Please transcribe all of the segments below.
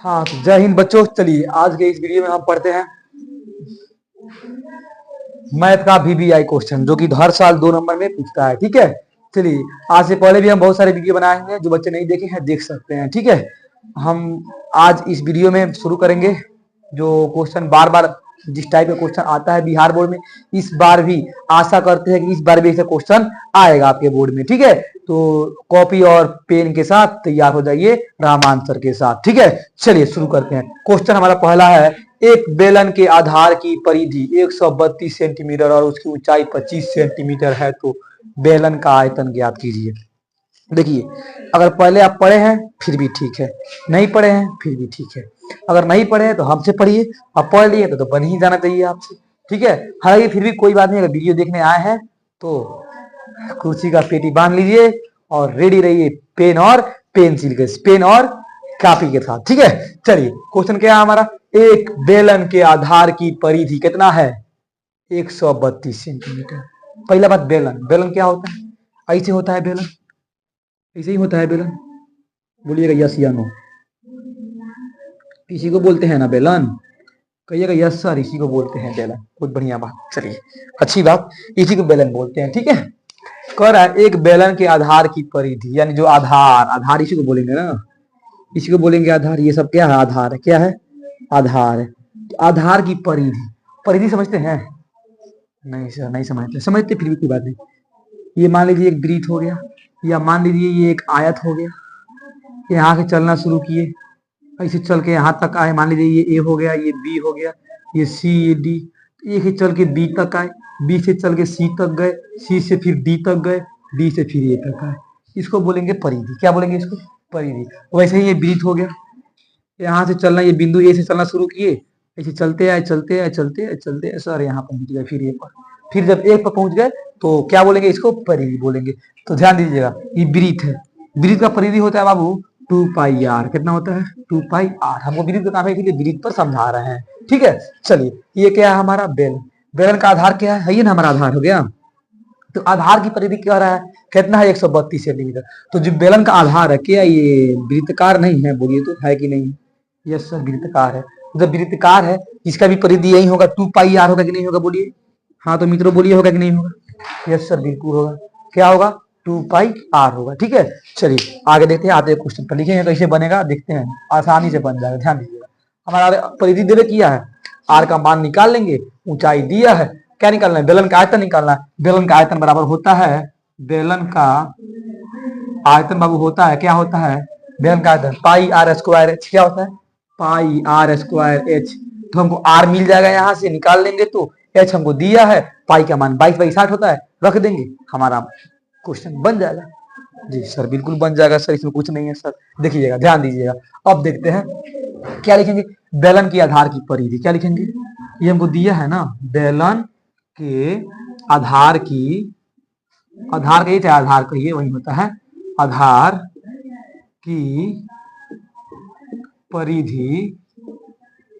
हाँ तो जय हिंद बच्चों। चलिए आज के इस वीडियो में हम पढ़ते हैं मैथ का वीबीआई क्वेश्चन, जो कि हर साल 2 नंबर में पूछता है। ठीक है, चलिए आज से पहले भी हम बहुत सारे वीडियो बनाए हैं, जो बच्चे नहीं देखे हैं देख सकते हैं। ठीक है, हम आज इस वीडियो में शुरू करेंगे जो क्वेश्चन बार बार जिस टाइप का क्वेश्चन आता है बिहार बोर्ड में, इस बार भी आशा करते हैं कि इस बार भी ऐसा क्वेश्चन आएगा आपके बोर्ड में। ठीक है, तो कॉपी और पेन के साथ तैयार हो जाइए राम आंसर के साथ। ठीक है, चलिए शुरू करते हैं। क्वेश्चन हमारा पहला है, एक बेलन के आधार की परिधि 132 सेंटीमीटर और उसकी ऊंचाई 25 सेंटीमीटर है, तो बेलन का आयतन ज्ञात कीजिए। देखिए, अगर पहले आप पढ़े हैं फिर भी ठीक है, नहीं पढ़े हैं फिर भी ठीक है। अगर नहीं पढ़े हैं तो हमसे पढ़िए, आप पढ़ लिए तो बन ही जाना चाहिए आपसे। ठीक है, हालांकि फिर भी कोई बात नहीं, अगर वीडियो देखने आए हैं तो कुर्सी का पेटी बांध लीजिए और रेडी रहिए पेन और पेंसिल के, पेन और कॉपी के साथ। ठीक है, चलिए क्वेश्चन क्या है हमारा, एक बेलन के आधार की परिधि कितना है 132 सेंटीमीटर। पहला बात, बेलन बेलन क्या होता है? ऐसे होता है बेलन, ऐसे ही होता है बेलन। बोलिएगा यस या नो। इसी को बोलते हैं ना बेलन, कहिएगा यस सर, इसी को बोलते हैं बेलन। बहुत बढ़िया बात, चलिए अच्छी बात, इसी को बेलन बोलते हैं। ठीक है, कह रहा है एक बेलन के आधार की परिधि, यानी जो आधार, आधार इसी को बोलेंगे ना, इसी को बोलेंगे आधार। ये सब क्या है? आधार है। क्या है? आधार है। आधार की परिधि, परिधि समझते हैं? नहीं सर नहीं समझते, समझते फिर भी कोई बात नहीं। ये मान लीजिए एक वृत्त हो गया, या मान लीजिए ये एक आयत हो गया। यहाँ से चलना शुरू किए, ऐसे चल के यहाँ तक आए। मान लीजिए ये ए हो गया, ये बी हो गया, ये सी, ये डी। एक ही चल के बी तक आए, बी से चल के सी तक गए, सी से फिर डी तक गए, डी से फिर ए तक आए। इसको बोलेंगे परिधि। क्या बोलेंगे इसको? परिधि। वैसे ही ये वृत्त हो गया, यहाँ से चलना, ये बिंदु ए से चलना शुरू किए, ऐसे चलते आए चलते आए चलते आए चलते आए सर यहाँ पहुंच गए, फिर ए पर। फिर जब ए पर पहुंच गए तो क्या बोलेंगे? इसको परिधि बोलेंगे। तो ध्यान दीजिएगा, ये वृत्त है, वृत्त का परिधि होता है बाबू 2πr। कितना होता है? 2πr। हमको वृत्त का काम है, इसलिए वृत्त पर समझा रहे हैं। ठीक है, चलिए ये क्या है हमारा? बेलन। बेलन का आधार क्या है? ये ना हमारा आधार हो गया। तो आधार की परिधि क्या रहा है? कितना है? 132 सेंटीमीटर। तो जो बेलन का आधार है, क्या ये वृत्तकार नहीं है? बोलिए तो, है कि नहीं? यस सर, वृत्तकार है। जब वृत्तकार है, इसका भी परिधि यही होगा, 2πr होगा कि नहीं होगा? बोलिए। हाँ तो मित्रों बोलिए, होगा कि नहीं होगा? यस सर, बिल्कुल होगा। क्या होगा? 2πr होगा। ठीक है, चलिए आगे देखते हैं। आते क्वेश्चन पर लिखेंगे कैसे बनेगा, देखते हैं, आसानी से बन जाएगा। ध्यान दीजिएगा, हमारा परिधि देवे किया है, आर का मान निकाल लेंगे, ऊंचाई दिया है, क्या निकालना है? बेलन का आयतन निकालना है। बेलन का आयतन बराबर होता है, बेलन का आयतन बाबू होता है, क्या होता है? बेलन का आयतन पाई आर स्क्वायर एच। क्या होता है? पाई आर स्क्वायर एच। तो हमको आर मिल जाएगा, यहाँ से निकाल लेंगे तो एच हमको दिया है, पाई का मान 22/60 होता है, रख देंगे, हमारा क्वेश्चन बन जाएगा। जी सर बिल्कुल बन जाएगा सर, इसमें कुछ नहीं है सर। देखिएगा, ध्यान दीजिएगा। अब देखते हैं क्या लिखेंगे। बेलन की आधार की परिधि क्या लिखेंगे? ये हमको दिया है ना, बेलन के आधार की, आधार का ये चाहे आधार कहिए, वही होता है, आधार की परिधि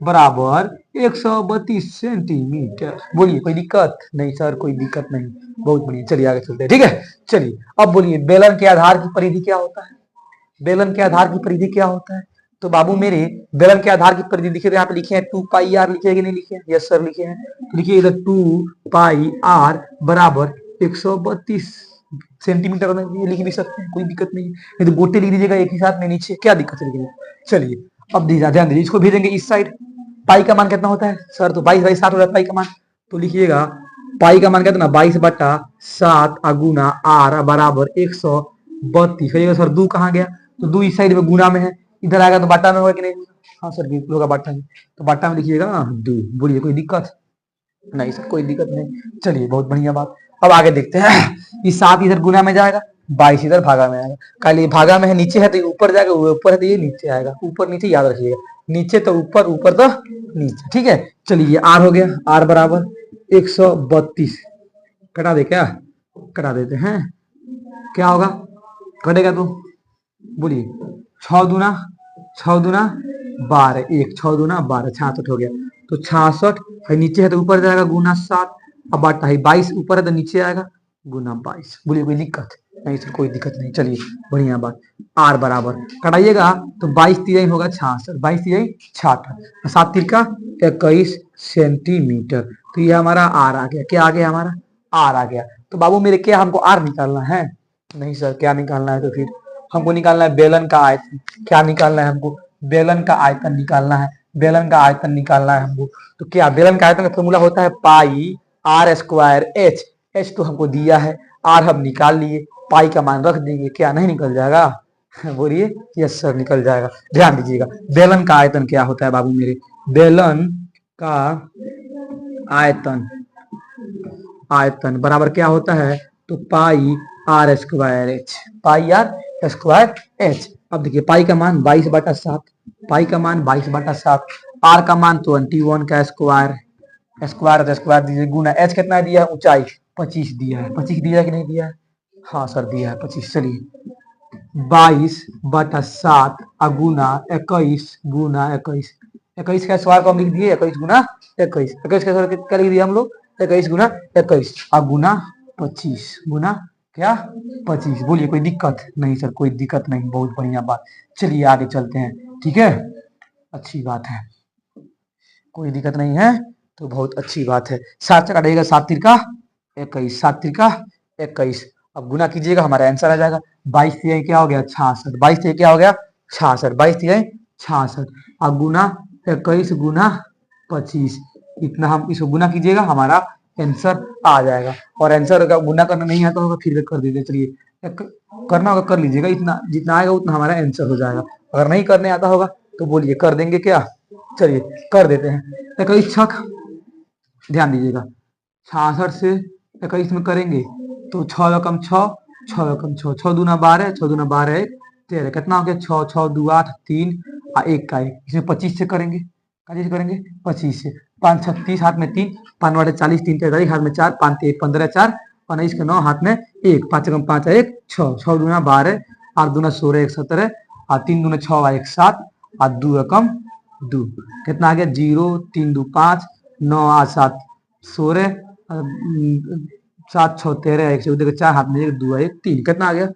बराबर 132 सेंटीमीटर। बोलिए कोई दिक्कत नहीं सर? कोई दिक्कत नहीं, बहुत बढ़िया। चलिए आगे चलते हैं। ठीक है, चलिए अब बोलिए बेलन के आधार की परिधि क्या होता है? बेलन के आधार की परिधि क्या होता है? तो बाबू मेरे बेलन के आधार की परिधि लिखे, यहाँ पे लिखे हैं 2πr, लिखे कि नहीं लिखे? यस सर लिखे हैं। तो लिखिए इधर 2πr बराबर 132 सेंटीमीटर लिख भी सकते हैं, कोई दिक्कत नहीं है। नहीं तो गोटे लिख दीजिएगा एक ही साथ में नीचे, क्या दिक्कत है? चलिए अब ध्यान दीजिए, इसको भेजेंगे इस साइड। पाई का मान कितना होता है सर? तो 22/60 होता है पाई का मान। तो लिखिएगा पाई का मान कितना? 22/7 गुना आर बराबर 132। कहिएगा सर दो कहाँ गया? तो दो इस साइड में गुना में है, इधर आएगा तो बाटा में होगा कि नहीं? हाँ सर बिल्कुल होगा बाटा में। तो बाटा में लिखिएगा दो। बोलिए कोई दिक्कत नहीं सर? कोई दिक्कत नहीं। चलिए बहुत बढ़िया बात। अब आगे देखते हैं, ये 7 इधर गुना में जाएगा, 22 इधर भागा में आएगा। कल ये भागा में है, नीचे है तो ऊपर जाएगा, ऊपर है तो ये नीचे आएगा। ऊपर नीचे याद रखिएगा, नीचे तो ऊपर, ऊपर तो नीचे। ठीक है, चलिए आर हो गया, आर बराबर 132। कटा दे क्या? कटा देते हैं, क्या होगा? कटेगा तो बोलिए 6 दूना 12, 1 6 दूना 12, 66 हो गया। तो 66 है, नीचे है तो ऊपर जाएगा गुना 7, अब बाटा है 22, ऊपर है तो नीचे आएगा गुना 22। बोलिए कोई दिक्कत नहीं सर कोई दिक्कत नहीं, चलिए बढ़िया बात। आर बराबर कटाइएगा तो 22 होगा 66, 22 66, 7 21 सेंटीमीटर। तो ये हमारा आर आ गया। क्या आ गया हमारा? आर आ गया। तो बाबू मेरे क्या हमको आर निकालना है? नहीं सर क्या निकालना है? तो फिर हमको निकालना है बेलन का आयतन। क्या निकालना है हमको? बेलन का आयतन निकालना है। बेलन का आयतन निकालना है हमको। तो क्या बेलन का आयतन का फॉर्मूला होता है पाई आर स्क्वायर एच। एच तो हमको दिया है, आर हम निकाल लिए, पाई का मान रख देंगे। क्या नहीं निकल जाएगा? बोलिए यस सर निकल जाएगा। ध्यान दीजिएगा बेलन का आयतन क्या होता है बाबू मेरे? बेलन का आयतन, आयतन बराबर क्या होता है? तो pi r square h, pi r square h. अब देखिए पाई का मान 22/7, पाई का मान 22/7, आर का मान 21 का स्क्वायर, स्क्वायर स्क्वायर दीजिए गुना एच कितना दिया है? ऊंचाई 25 दिया है। 25 दिया है कि नहीं दिया है? हाँ सर दिया है 25। चलिए 22/7 गुना 21 गुना 21, 21 का स्क्वायर को हम लिख दिए 21 गुना 21, 21 का स्क्वायर क्या लिख दिया हम लोग? 21 गुना 21 गुना 25 गुना क्या 25। बोलिए कोई दिक्कत नहीं सर? कोई दिक्कत नहीं, बहुत बढ़िया बात। चलिए आगे चलते हैं, ठीक है, अच्छी बात है, कोई दिक्कत नहीं है तो बहुत अच्छी बात है। 7 से काटिएगा 7 तिरका 21, 7 तिरका 21। अब गुना कीजिएगा हमारा आंसर आ जाएगा। 22 से क्या हो गया? 66, 22 से क्या हो गया? 66, 22 से 66 अब गुना 21 गुना 25, इतना हम इसको गुना कीजिएगा हमारा आंसर आ जाएगा। और आंसर का गुना करना नहीं आता होगा फिर कर दीजिए। चलिए करना होगा कर लीजिएगा, इतना जितना आएगा उतना हमारा आंसर हो जाएगा। अगर नहीं करने आता होगा तो बोलिए कर देंगे क्या? चलिए कर देते हैं। 21 छक, ध्यान दीजिएगा 66 से 21 में करेंगे तो 6 रकम 6, 6 रकम 6, 6 दूना 12, 6 दूना 12 13, कितना हो गया? 6 6 2 8 3 1 का 1। इसमें 25 से करेंगे, कैसे करेंगे? 25 से। 5 36 हाथ में 3, 5 40 3 43 हाथ में 4, 5 1 15 4 और 19 के 9 हाथ में 1, 5 रकम 5 1 6, 6 दूना 12, 8 दूना 16 1 17 और 3 दूना 6 1 7 और 2 रकम 2, कितना आ गया? 0 3 2 5 9 8 7 16 7 6 13 1 से 4 हाथ में 1 2 1 3, कितना आ गया?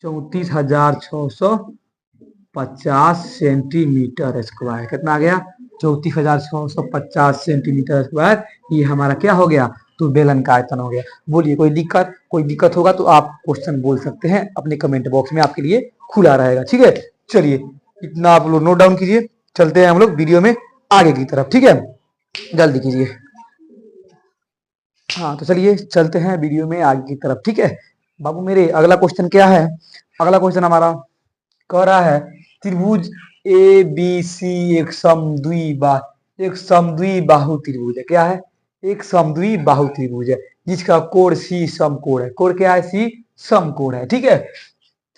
34,650 सेंटीमीटर स्क्वायर। कितना आ गया? 34,650 सेंटीमीटर स्क्वायर। ये हमारा क्या हो गया? तो बेलन का आयतन हो गया। बोलिए कोई दिक्कत? कोई दिक्कत होगा तो आप क्वेश्चन बोल सकते हैं अपने कमेंट बॉक्स में, आपके लिए खुला रहेगा, ठीक है। चलिए इतना आप लोग नोट डाउन कीजिए, चलते हैं हम लोग वीडियो में आगे की तरफ, ठीक है, जल्दी कीजिए। हाँ तो चलिए चलते हैं वीडियो में आगे की तरफ, ठीक है बाबू मेरे। अगला क्वेश्चन क्या है? अगला क्वेश्चन हमारा कह रहा है त्रिभुज ए बी सी एक समद्विबाहु त्रिभुज है। क्या है? एक समद्विबाहु त्रिभुज है जिसका कोण सी समकोण है। कोण क्या है? सी समकोण है, ठीक है।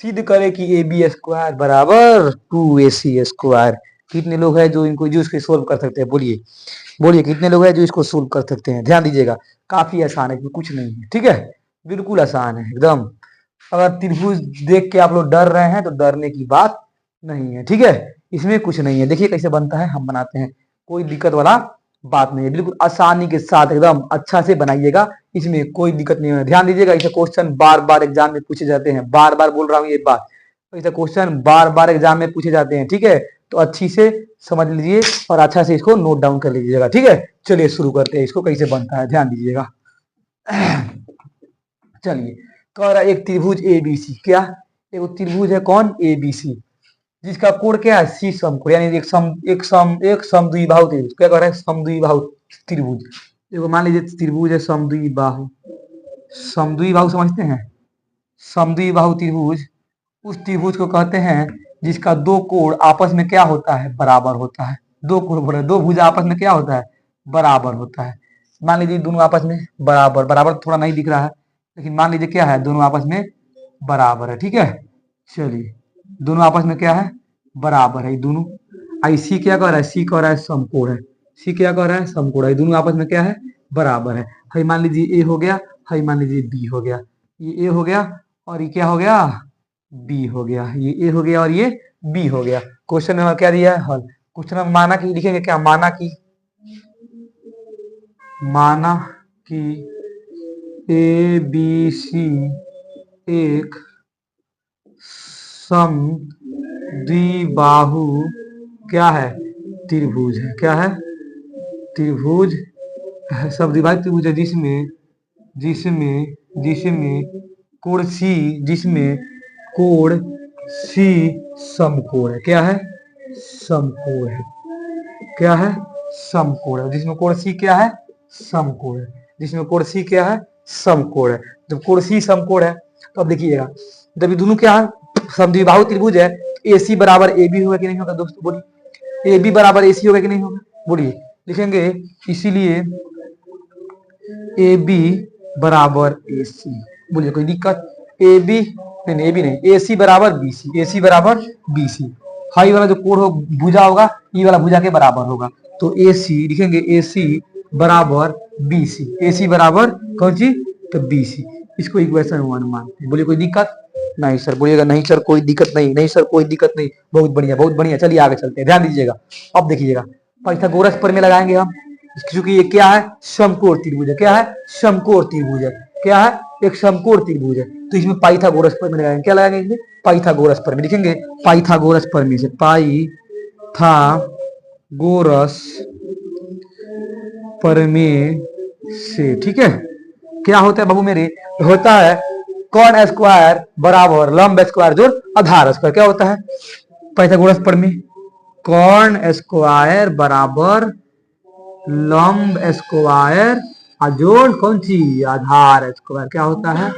सिद्ध करे कि ए बी स्क्वायर बराबर 2AC स्क्वायर। कितने लोग हैं जो इसको सोल्व कर सकते हैं? बोलिए बोलिए कितने लोग हैं जो इसको सोल्व कर सकते हैं? ध्यान दीजिएगा काफी आसान है, कुछ नहीं है, ठीक है, बिल्कुल आसान है एकदम। अगर त्रिभुज देख के आप लोग डर रहे हैं तो डरने की बात नहीं है, ठीक है, इसमें कुछ नहीं है। देखिए कैसे बनता है, हम बनाते हैं, कोई दिक्कत वाला बात नहीं है, बिल्कुल आसानी के साथ एकदम अच्छा से बनाइएगा, इसमें कोई दिक्कत नहीं है। ध्यान दीजिएगा ऐसे क्वेश्चन बार बार एग्जाम में पूछे जाते हैं, बार बार बोल रहा हूँ ये बात, ऐसे क्वेश्चन बार बार एग्जाम में पूछे जाते हैं, ठीक है। तो अच्छी से समझ लीजिए और अच्छा से इसको नोट डाउन कर लीजिएगा, ठीक है। चलिए शुरू करते हैं, इसको कैसे बनता है ध्यान दीजिएगा। चलिए कह रहा है एक त्रिभुज एबीसी। क्या? एक त्रिभुज है कौन? एबीसी, जिसका कोण क्या है? सी समकोण, यानी एक समद्विबाहु त्रिभुज। क्या कह रहा है? समद्विबाहु त्रिभुज। देखो मान लीजिए त्रिभुज है समद्विबाहु, समद्विबाहु समझते हैं? समद्विबाहु त्रिभुज उस त्रिभुज को कहते हैं जिसका दो कोण आपस में क्या होता है? बराबर होता है। दो कोण बोले, दो भुजा आपस में क्या होता है? बराबर होता है। मान लीजिए दोनों आपस में बराबर, बराबर थोड़ा नहीं दिख रहा है लेकिन मान लीजिए क्या है? दोनों आपस में बराबर है, ठीक है। चलिए दोनों आपस में क्या है? बराबर है दोनों। आई सी क्या कह रहा है? सी कह रहा है समकोण है। सी क्या कह रहा है? समकोण है। दोनों आपस में क्या है? बराबर है। हई मान लीजिए ए हो गया, हई मान लीजिए बी हो गया, ये ए हो गया और ये क्या हो गया? बी हो गया। ये ए हो गया और ये बी हो गया। क्वेश्चन में क्या दिया है? हल। क्वेश्चन में माना कि लिखेंगे क्या? माना कि ए बी सी एक सम द्विबाहु क्या है, त्रिभुज है। क्या है, त्रिभुज, समद्विबाहु त्रिभुज है जिसमें जिसमें जिसमें कोण सी, जिसमें कोण सी समकोण है। क्या है, समकोण है। क्या है, समकोण है। जिसमें कोण सी क्या है, समकोण है। जिसमें कोण सी क्या है, समकोण है। जब कोण सी समकोण है तो अब देखिएगा, जब ये दोनों क्या है, समद्विबाहु त्रिभुज है, ए सी बराबर ए बी होगा कि नहीं होगा दोस्तों, बोलिए। ए बी बराबर ए सी होगा कि नहीं होगा, बोलिए। लिखेंगे इसीलिए ए बी बराबर ए सी, बोलिए कोई दिक्कत। ए बी नहीं, ए बी नहीं, ए सी बराबर बी सी, ए सी बराबर बी सी। हाई वाला जो कोण हो भुजा होगा, ई वाला भुजा के बराबर होगा, तो ए सी लिखेंगे, ए सी बराबर बी सी। ए सी बराबर कौन सी, तो बी सी। इसको इक्वेशन 1 मानते हैं। बोलिए कोई दिक्कत नहीं सर, बोलिएगा नहीं सर कोई दिक्कत नहीं, नहीं सर कोई दिक्कत नहीं, बहुत बढ़िया बहुत बढ़िया। चलिए आगे चलते हैं, ध्यान दीजिएगा। अब देखिएगा पाइथागोरस प्रमेय लगाएंगे हम, क्योंकि ये क्या है, समकोण त्रिभुज है। क्या है, समकोण त्रिभुज है। क्या है, एक समकोण त्रिभुज है, तो इसमें पाइथागोरस प्रमेय लगाएंगे। क्या लगाएंगे इसमें, पाइथागोरस प्रमेय। लिखेंगे पाइथागोरस प्रमेय से, पाइथागोरस प्रमेय से, ठीक है। क्या होता है बाबू मेरे, होता है कॉन स्क्वायर बराबर लंब स्क्वायर जोड़ आधार स्क्वायर। क्या होता है पाइथागोरस प्रमेय, कॉन स्क्वायर बराबर लंब स्क्वायर जोड़ कौन सी, आधार स्क्वायर। क्या होता है,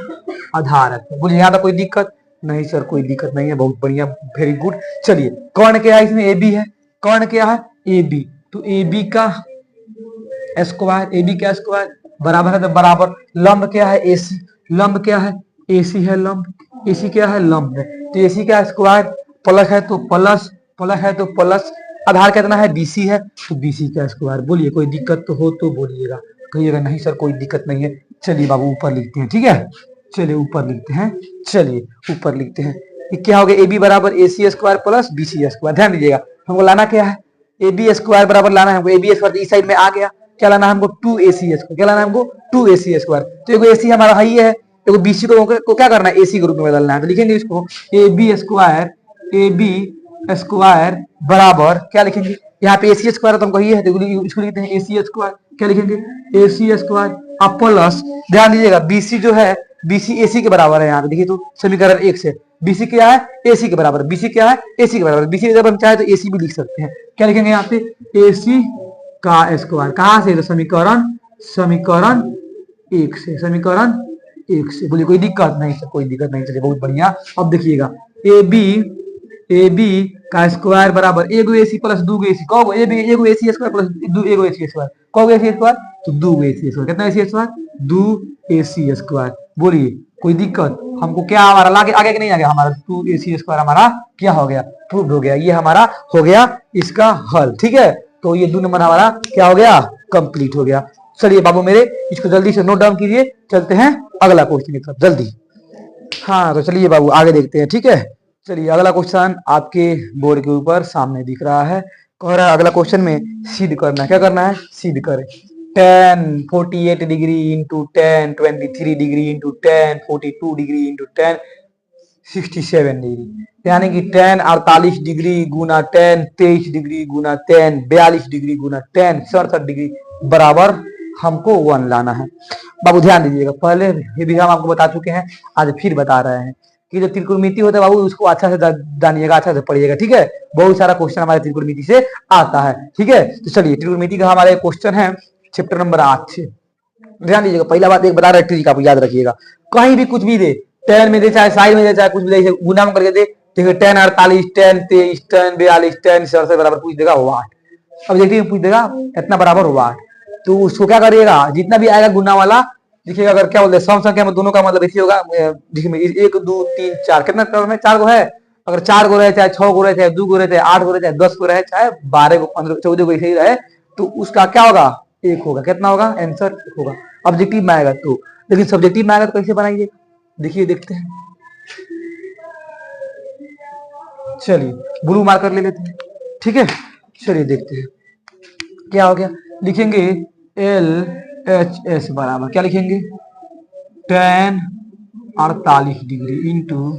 आधार स्क्वायर। बोलिए यहाँ तक कोई दिक्कत नहीं सर, कोई दिक्कत नहीं है, बहुत बढ़िया, वेरी गुड। चलिए कौन क्या है, इसमें ए बी है। कौन क्या है, ए बी, तो ए बी का स्क्वायर, ए बी का स्क्वायर बराबर है, तो बराबर लंब क्या है, ए सी। लंब क्या है, ए सी है लंब, ए सी क्या है, लंब है। तो ए सी का स्क्वायर प्लस है तो प्लस, प्लस है तो प्लस, आधार कितना है, बीसी है, तो बीसी का स्क्वायर। बोलिए कोई दिक्कत तो हो तो बोलिएगा, कहिएगा नहीं सर कोई दिक्कत नहीं है। चलिए बाबू ऊपर लिखते हैं, ठीक है। चलिए ऊपर लिखते हैं, चलिए ऊपर लिखते हैं। ये क्या हो गया, ए बी बराबर A C square plus B C square. ध्यान दीजिएगा, हमको लाना क्या है, ए बी स्क्वायर बराबर लाना है हमको, ए बी स्क्वायर इस साइड में आ गया, क्या लाना है हमको, 2ac स्क्वायर। क्या लाना है हमको, 2ac स्क्वायर। तो एगो ac हमारा हाई है, एगो bc को क्या करना है, ac के रूप में बदलना है। तो लिखेंगे इसको ab स्क्वायर बराबर क्या लिखेंगे, यहाँ पे ac स्क्वायर तो हमको ये है, तो इसको लिखते हैं ac स्क्वायर। क्या लिखेंगे, ac स्क्वायर अब प्लस, ध्यान दीजिएगा bc जो है, bc ac के बराबर है। यहाँ पे देखिए तो समीकरण 1 से bc क्या है, ac के बराबर, bc क्या है, ac के बराबर। bc जब हम चाहे तो ac भी लिख सकते हैं। क्या लिखेंगे यहाँ पे, ac का स्क्वायर, कहां से, तो समीकरण समीकरण 1 से, समीकरण 1 से। बोलिए कोई दिक्कत नहीं सर, कोई दिक्कत नहीं। चलिए बहुत बढ़िया। अब देखिएगा ए बी का स्क्वायर बराबर एगो एसी प्लस दूगो एसी, कौगो एगो एसी स्क्वायर प्लस एगो एसी स्क्वायर, कौगो एसी स्क्वायर, तो दूगो एसी स्क्वायर। कितना एसी स्क्वायर, 2ac स्क्वायर। बोलिए कोई दिक्कत, हमको क्या हमारा लागे आगे कि नहीं आ गया, हमारा 2ac स्क्वायर हमारा क्या हो गया, प्रूव हो गया। ये हमारा हो गया इसका हल, ठीक है। तो ये 2 नंबर हमारा क्या हो गया, कंप्लीट हो गया। चलिए बाबू मेरे, इसको जल्दी से नोट डाउन कीजिए, चलते हैं अगला क्वेश्चन की तरफ जल्दी। हाँ तो चलिए बाबू आगे देखते हैं, ठीक है। चलिए अगला क्वेश्चन आपके बोर्ड के ऊपर सामने दिख रहा है। कह रहा है अगला क्वेश्चन में सिद्ध करना है। क्या करना है, सिद्ध करें। 10 48 degree into 10 23 degree into 10 42 degree into 10 67 degree, यानी कि 10 48 डिग्री गुना 10 23 डिग्री गुना 10 42 डिग्री गुना 10 67 डिग्री बराबर हमको 1 लाना है। बाबू ध्यान दीजिएगा, पहले ये भी हम आपको बता चुके हैं, आज फिर बता रहे हैं कि जो त्रिकोणमिति होता है बाबू उसको अच्छा से जानिएगा, अच्छा से पढ़िएगा, ठीक है। बहुत सारा क्वेश्चन हमारे त्रिकोणमिति से आता है, ठीक है। तो चलिए त्रिकोणमिति का हमारे क्वेश्चन है चैप्टर नंबर 8 से। ध्यान दीजिएगा, पहला बात एक बता रहा ट्रिक आप याद रखिएगा, कहीं भी कुछ भी दे, 10 में दे चाहे साइड में दे चाहे कुछ भी दे, गुना में करके दे, देखिए 10 48 10 23 10 42 10 67 बराबर पूछ देगा वाट। अब देखिए पूछ देगा इतना बराबर वाट, तो उसको क्या करिएगा, जितना भी आएगा गुना वाला, देखिएगा अगर क्या बोलते हैं सम संख्या में दोनों का मतलब ऐसे होगा। देखिए 1 2 3 4 कितना क्रम है, 4 गो है, अगर 4 गो रहे चाहे 6 गो रहे चाहे 2 गो रहे चाहे 8 गो रहे चाहे 10 गो रहे चाहे 12 गो 15 14 गो ऐसे ही रहे, तो उसका क्या होगा, 1 होगा। कितना होगा, आंसर होगा। ऑब्जेक्टिव में आएगा तो, लेकिन सब्जेक्टिव में आएगा तो कैसे बनाइए, देखिए देखते हैं। चलिए ब्लू मार्कर ले लेते हैं, ठीक है। चलिए देखते हैं क्या हो गया, लिखेंगे LHS बराबर क्या लिखेंगे, tan 48 degree into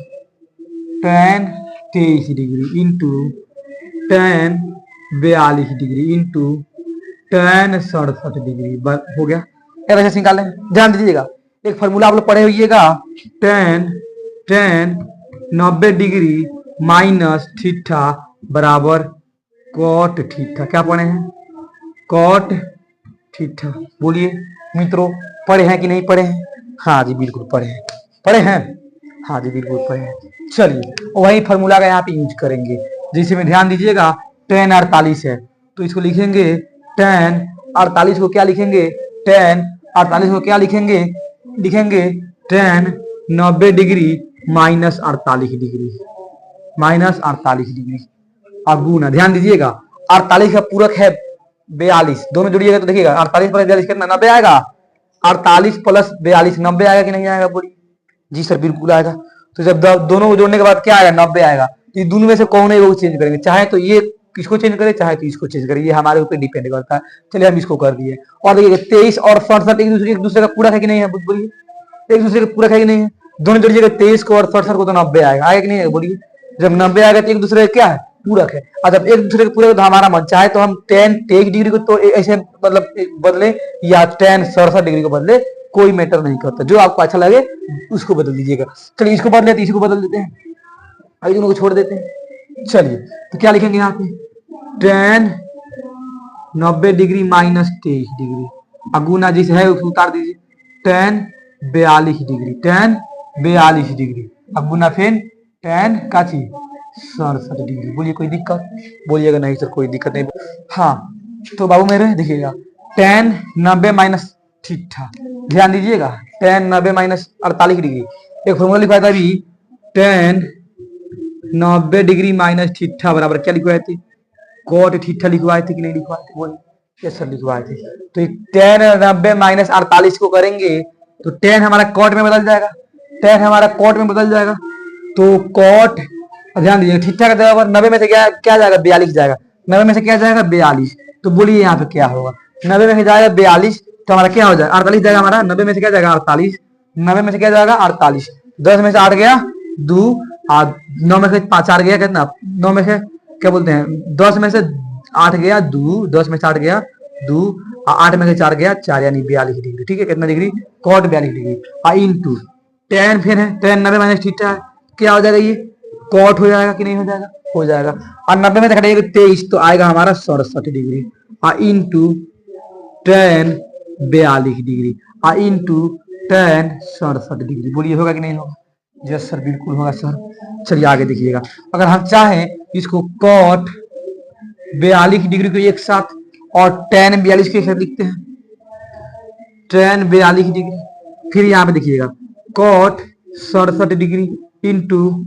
tan 23 degree into tan 42 degree into tan 67 degree हो गया। ऐसे निकाल लें, ध्यान दीजिएगा एक फॉर्मूला आप लोग पढ़े होइएगा, tan 90 डिग्री माइनस थीटा बराबर कॉट थीटा। क्या पढ़े हैं? Cot theta. बोलिए मित्रों, पढ़े हैं कि नहीं पढ़े हैं? हाँ जी बिल्कुल पढ़े हैं। पढ़े हैं? हाँ जी बिल्कुल पढ़े हैं। चलिए वही फॉर्मूला का यहाँ पे यूज करेंगे, जिसमें ध्यान दीजिएगा tan 48 है तो इसको लिखेंगे tan 48 को क्या लिखेंगे? tan 48 को क्या लिखेंगे? लिखेंगे tan 90 degree minus 48 degree, minus 48 degree. अब गुना, ध्यान दीजिएगा 48 का पूरक है 42, दोनों जोड़िएगा तो देखिएगा 48 प्लस 42 कितना? 90 आएगा। 48 प्लस 42 90 आएगा कि नहीं आएगा? बोलिए। जी सर बिल्कुल आएगा। तो जब दोनों को जोड़ने के बाद क्या आएगा? 90 आएगा। तो दोनों में से कौन है वो चेंज करेंगे, चाहे तो ये किसको चेंज करे चाहे तो इसको चेंज करे, ये हमारे ऊपर डिपेंड करता है। चलिए हम इसको कर दिए। और देखिए 23 और 67 एक दूसरे का पूरक है कि नहीं है? बोलिए एक दूसरे का पूरक है कि नहीं है? दोनों जोड़िएगा 23 को और 67 को तो 90 आएगा। आएगा कि नहीं? बोलिए जब 90 आएगा तो एक दूसरे का क्या है? पूरक है। और जब एक दूसरे के पूरक तो हमारा मन चाहे तो हम tan 23 डिग्री को तो ऐसे मतलब बदले या tan 67 डिग्री को बदले, कोई मैटर नहीं करता, जो आपको अच्छा लगे उसको बदल दीजिएगा। चलिए इसको बदले तो इसको बदल देते हैं, अभी दोनों को छोड़ देते हैं। चलिए तो क्या लिखेंगे यहाँ पे? tan 90 डिग्री माइनस 23 डिग्री अगुना जिसे है उसको उतार दीजिए, tan 42 डिग्री, tan 42 डिग्री अगुना फिर tan का चीज 67 डिग्री। बोलिए कोई दिक्कत? बोलिएगा नहीं सर कोई दिक्कत नहीं। हाँ तो बाबू मेरे देखिएगा tan 90 माइनस थीटा, ध्यान दीजिएगा tan 90 माइनस 48 डिग्री एक फॉर्मूला लिखवाया था अभी, tan 90 डिग्री माइनस थीटा बराबर क्या लिखवाए थे? कॉट थीटा लिखवाए थे कि नहीं लिखवाए थे? बोलिए। यस सर लिखवाए थे। तो tan 90 माइनस 48 को करेंगे तो tan हमारा कॉट में बदल जाएगा, tan हमारा कॉट में बदल जाएगा। तो कॉट, ध्यान दीजिए थीटा का जगह पर 90 में से क्या क्या जाएगा? 42 जाएगा। 90 में से क्या जाएगा? 42। तो बोलिए यहाँ पे क्या होगा? 90 में से जाएगा 42 तो हमारा क्या हो जाएगा? 48 जाएगा हमारा। 90 में से क्या जाएगा? 48। 90 में से क्या जाएगा? 48। 10 में से 8 गया 2, 9 में से 5 4 गया कितना? 9 में से क्या बोलते हैं? 10 में से 8 गया 2, 10 में से 8 गया 2, 8 में से 4 गया 4, यानी 42 डिग्री। ठीक है, कितना degree? Cot 42 degree into tan फिर है tan 90 माइनस थीटा है, क्या हो जाएगा? ये कॉट हो जाएगा कि नहीं हो जाएगा? हो जाएगा। और 90 में से घटाइएगा 23 तो आएगा हमारा 67 degree into tan 42 degree into tan 67 degree. बोलिए होगा कि नहीं होगा? यस सर बिल्कुल होगा सर। चलिए आगे देखिएगा, अगर हम चाहें इसको कॉट 42 डिग्री को एक साथ और tan 42 के साथ लिखते हैं, tan 42 डिग्री। फिर यहाँ पे देखिएगा cot 67 degree into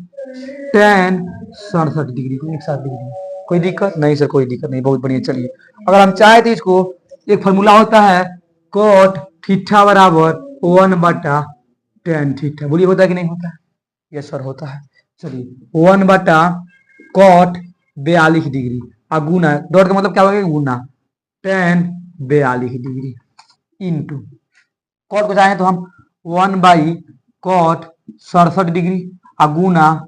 tan 67 degree को एक साथ लिख दिया। कोई दिक्कत नहीं सर? कोई दिक्कत नहीं, बहुत बढ़िया। चलिए अगर हम चाहे तो इसको, एक फॉर्मूला होता है कॉट थीटा बराबर 1/tan थीटा। बोलिए होता है कि नहीं होता है? यस सर होता है। चलिए 1/cot 42 डिग्री गुना, डॉट का मतलब क्या होगा? गुना tan 42 डिग्री इंटू कॉट को चाहें तो हम 1/cot 67 डिग्री गुना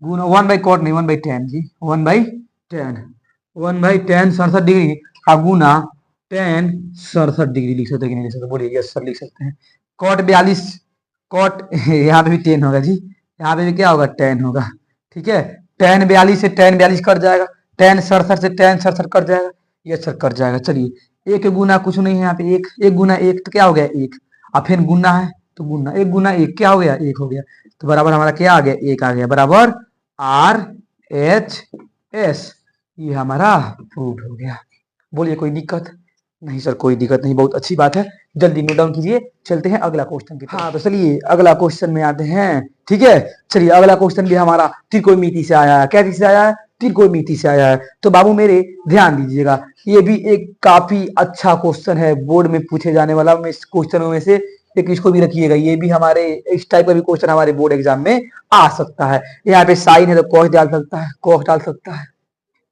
1/cot नहीं 1/tan जी, 1/tan 67 डिग्री गुना tan 67 डिग्री। लिख सकते कि नहीं लिख सकते? बोलिए यस सर लिख सकते हैं। cot 42 cot यहाँ पे भी tan होगा जी, यहाँ पे भी क्या होगा? tan होगा। ठीक है, tan 42 से tan 42 कट जाएगा, tan 67 से tan 67 कट जाएगा। यस सर कट जाएगा। चलिए एक गुना कुछ नहीं है यहाँ पे, एक गुना एक तो क्या हो गया? एक। अब फिर गुना है तो गुना, एक गुना एक क्या हो गया? एक हो गया। तो बराबर हमारा क्या आ गया? एक आ गया, बराबर RHS। ये हमारा प्रूफ हो गया। बोलिए कोई दिक्कत नहीं सर? कोई दिक्कत नहीं, बहुत अच्छी बात है। जल्दी नोट डाउन कीजिए, चलते हैं अगला क्वेश्चन की तरफ। हाँ तो चलिए अगला क्वेश्चन में आते हैं। ठीक है, चलिए अगला क्वेश्चन भी हमारा त्रिकोणमिति से आया है। क्या चीज से आया है? त्रिकोणमिति से आया है। तो बाबू मेरे ध्यान दीजिएगा, ये भी एक काफी अच्छा क्वेश्चन है, बोर्ड में पूछे जाने वाला क्वेश्चनों में से एक। इसको भी रखिएगा, ये भी हमारे इस टाइप का भी क्वेश्चन हमारे बोर्ड एग्जाम में आ सकता है। यहाँ पे साइन है तो कॉस डाल सकता है, कॉस डाल सकता है।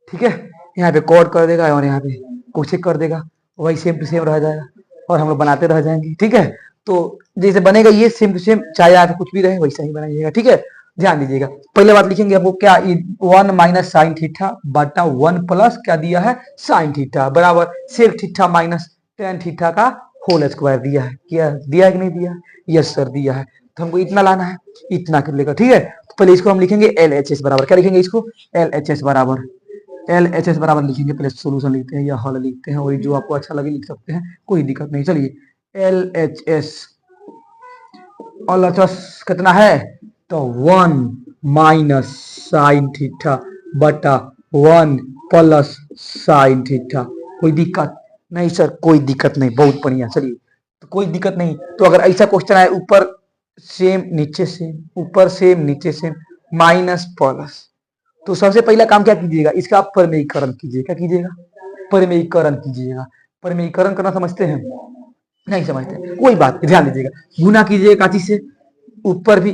ठीक है, यहाँ पे कॉट कर देगा और यहाँ पे कोसेक कर देगा, वही सेम टू सेम रह जाएगा और हम लोग बनाते रह जाएंगे। ठीक है, तो जैसे बनेगा ये सेम टू सेम, चाहे यहाँ पे कुछ भी रहे वैसा ही बनाइएगा। ठीक है, ध्यान दीजिएगा, पहले बात लिखेंगे हमको क्या, 1 माइनस साइन थीटा बटा 1 प्लस क्या दिया है साइन थीटा बराबर sec theta minus tan theta का होल स्क्वायर दिया है। क्या दिया है कि नहीं दिया है? यस सर दिया है। तो हमको इतना लाना है, इतना कर लेगा, ठीक है। तो पहले इसको हम लिखेंगे एल एच एस बराबर, क्या लिखेंगे इसको, एल एच एस बराबर, एल एच एस बराबर लिखेंगे, पहले सोल्यूशन लिखते हैं या हल लिखते हैं, वही जो आपको अच्छा लगे लिख सकते हैं, कोई दिक्कत नहीं। चलिए एल एच एस, और कितना है, तो 1 माइनस साइन थीटा बटा 1 प्लस साइन थीटा। कोई दिक्कत नहीं सर, कोई दिक्कत नहीं, बहुत बढ़िया। चलिए तो कोई दिक्कत नहीं। तो अगर ऐसा क्वेश्चन आए ऊपर सेम नीचे सेम, ऊपर सेम नीचे सेम, माइनस प्लस, तो सबसे पहला काम क्या कीजिएगा, इसका आप परिमेयीकरण कीजिए। क्या कीजिएगा, परिमेयीकरण कीजिएगा। परिमेयीकरण करना समझते हैं, नहीं समझते कोई बात नहीं, ध्यान दीजिएगा। गुना कीजिएगा काची से, ऊपर भी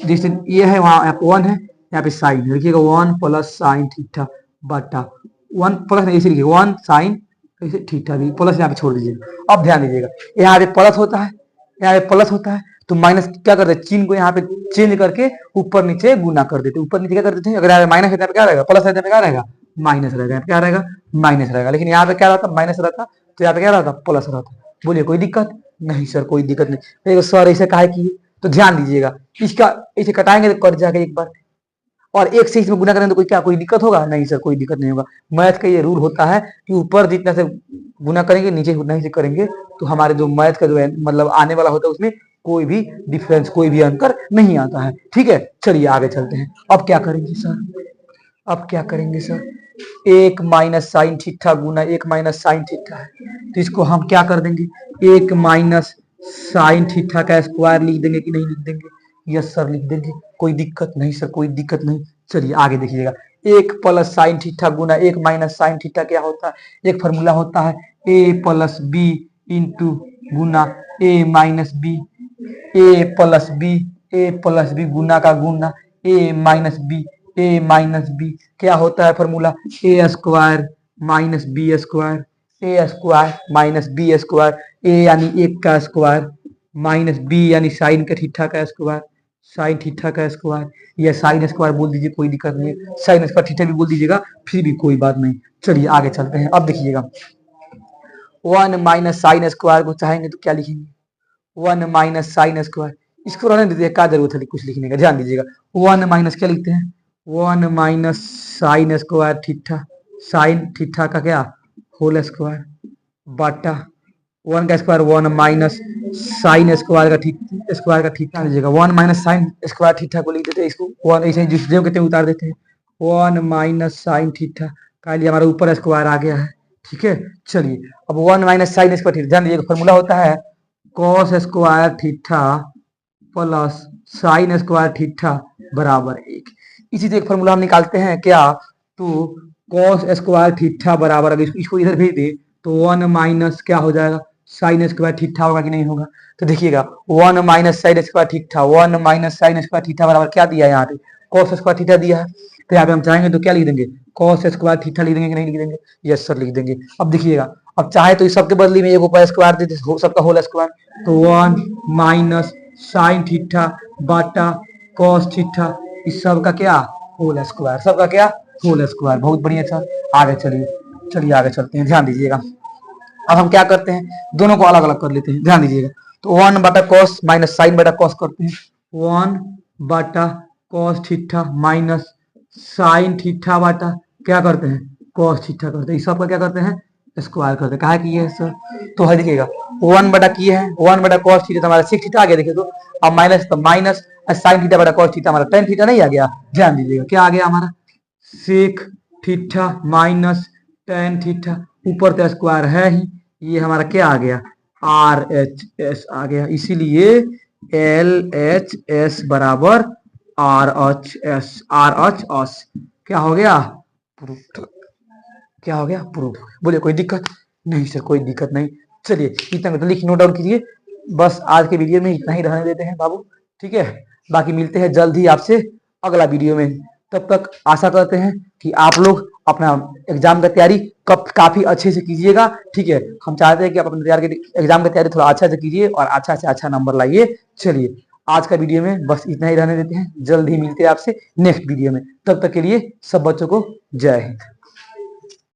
जैसे ये है वहां 1 है, यहाँ पे साइन है, लिखिएगा 1 प्लस साइन थीटा बटा 1 प्लस ऐसे लिखिए 1 साइन ऐसे थीटा, भी प्लस यहाँ पे छोड़ दीजिएगा। अब ध्यान दीजिएगा, यहाँ पे प्लस होता है, यहाँ पे प्लस होता है, तो माइनस क्या करते हैं, चिन्ह को यहाँ पे चेंज करके ऊपर नीचे गुना कर देते, ऊपर नीचे क्या कर देते हैं। अगर यहाँ पे माइनस है, यहाँ पे क्या रहेगा, प्लस है, यहाँ पे क्या रहेगा, माइनस रहेगा, क्या रहेगा, माइनस रहेगा। लेकिन यहाँ पे क्या रहता, माइनस रहता, तो यहाँ पे क्या रहता, प्लस रहता। बोलिए कोई दिक्कत नहीं सर, कोई दिक्कत नहीं। सर ऐसे काहे की, तो ध्यान दीजिएगा, इसका ऐसे कटाएंगे तो कट जाएगा एक बार, और एक से इसमें गुना करेंगे तो कोई क्या कोई दिक्कत होगा, नहीं सर कोई दिक्कत नहीं होगा। मैथ का ये रूल होता है कि ऊपर जितना से गुना करेंगे नीचे उतना ही से करेंगे, तो हमारे जो मैथ का जो है मतलब आने वाला होता है उसमें कोई भी डिफरेंस, कोई भी अंतर नहीं आता है, ठीक है। चलिए आगे चलते हैं। अब क्या करेंगे सर, अब क्या करेंगे सर, 1 माइनस साइन थीटा गुना 1 माइनस साइन थीटा है, तो इसको हम क्या कर देंगे, 1 माइनस साइन थीटा का स्क्वायर लिख देंगे कि नहीं लिख देंगे, यस सर लिख देंगे, कोई दिक्कत नहीं सर, कोई दिक्कत नहीं। चलिए आगे देखिएगा, 1 प्लस साइन थीटा गुना 1 माइनस साइन थीटा क्या होता है, एक फॉर्मूला होता है ए प्लस बी इंटू गुना ए माइनस बी, ए प्लस बी, ए प्लस बी गुना का गुना ए माइनस बी, ए माइनस बी क्या होता है फॉर्मूला, ए स्क्वायर माइनस बी स्क्वायर, ए स्क्वायर माइनस बी स्क्वायर, ए यानी 1 का स्क्वायर माइनस बी यानी साइन का थीटा का स्क्वायर, साइन थीटा का स्क्वायर, या साइन स्क्वायर बोल दीजिए कोई दिक्कत नहीं है, साइन स्क्वायर थीटा भी बोल दीजिएगा फिर भी कोई बात नहीं। चलिए आगे चलते हैं। अब देखिएगा 1 माइनस साइन स्क्वायर को चाहेंगे तो क्या लिखेंगे, 1 माइनस साइन स्क्वायर, इसको रहने दीजिए, क्या जरूरत है कुछ लिखने का, ध्यान दीजिएगा 1 माइनस क्या लिखते हैं, 1 minus sine square theta, sine theta का क्या होल स्क्वायर बटा 1 का स्क्वायर 1 माइनस साइन स्क्वायर का स्क्वायर का थीटा लीजिएगा, 1 माइनस साइन स्क्वायर थीटा को लिख देते हैं, इसको 1 ऐसे जिस जो कहते हैं उतार देते हैं, 1 माइनस साइन थीटा का लिए हमारा ऊपर स्क्वायर आ गया है, ठीक है। चलिए अब 1 माइनस साइन स्क्वायर थीटा, ध्यान दीजिएगा फॉर्मूला होता है cos square theta plus sine square theta बराबर 1। इसी से एक फॉर्मूला हम निकालते हैं क्या, तो कॉस स्क्वायर थीटा बराबर, अगर इसको इधर भेज दे तो 1 माइनस क्या हो जाएगा साइन स्क्वायर थीटा होगा कि नहीं होगा, तो देखिएगा 1 minus sine square theta, 1 minus sine square theta बराबर क्या दिया है यहाँ पे कॉस स्क्वायर थीटा दिया है, तो यहाँ पे हम चाहेंगे तो क्या लिख देंगे कॉस स्क्वायर थीटा लिख देंगे कि नहीं लिख देंगे, यस सर लिख देंगे। अब देखिएगा, अब चाहे तो इस सबके बदले में एक ऊपर स्क्वायर दे दे सबका होल स्क्वायर, तो 1 माइनस साइन थीटा बटा कॉस थीटा, इस सब का क्या होल स्क्वायर, सबका क्या होल स्क्वायर, बहुत बढ़िया सर। आगे चलिए, चलिए आगे चलते हैं, ध्यान दीजिएगा। अब हम क्या करते हैं, दोनों को अलग अलग कर लेते हैं, ध्यान दीजिएगा। तो 1 बटा कॉस माइनस साइन बटा कॉस करते हैं, 1 बटा cos theta minus sine theta बटा क्या करते हैं कॉस थीटा करते हैं, इस सबका क्या करते हैं स्क्वायर करते हैं, कहा कि ये सर, तो है देखिएगा 1 बटा किए हैं 1 बटा कॉस थीटा, तो हमारा 6 थीटा आ गया, देखिए तो अब माइनस, तो माइनस साइन थीटा बटा कॉस थीटा, हमारा tan थीटा नहीं आ गया, ध्यान दीजिएगा क्या आ गया हमारा sec theta minus tan theta, ऊपर तो स्क्वायर है ही, ये हमारा क्या आ गया आर एच एस आ गया, इसीलिए एल एच एस बराबर R H S, R H S क्या हो गया प्रूफ, क्या हो गया प्रूफ। बोले कोई दिक्कत नहीं सर, कोई दिक्कत नहीं। चलिए इतना तो लिख नोट डाउन कीजिए, बस आज के वीडियो में इतना ही रहने देते हैं बाबू, ठीक है। बाकी मिलते हैं जल्द ही आपसे अगला वीडियो में, तब तक आशा करते हैं कि आप लोग अपना एग्जाम का तैयारी काफी अच्छे से कीजिएगा, ठीक है। हम चाहते हैं कि आप अपने एग्जाम की तैयारी थोड़ा अच्छा से कीजिए और अच्छा से अच्छा नंबर लाइए। चलिए आज का वीडियो में बस इतना ही रहने देते हैं, जल्द ही मिलते हैं आपसे नेक्स्ट वीडियो में। तब तक के लिए सब बच्चों को जय हिंद।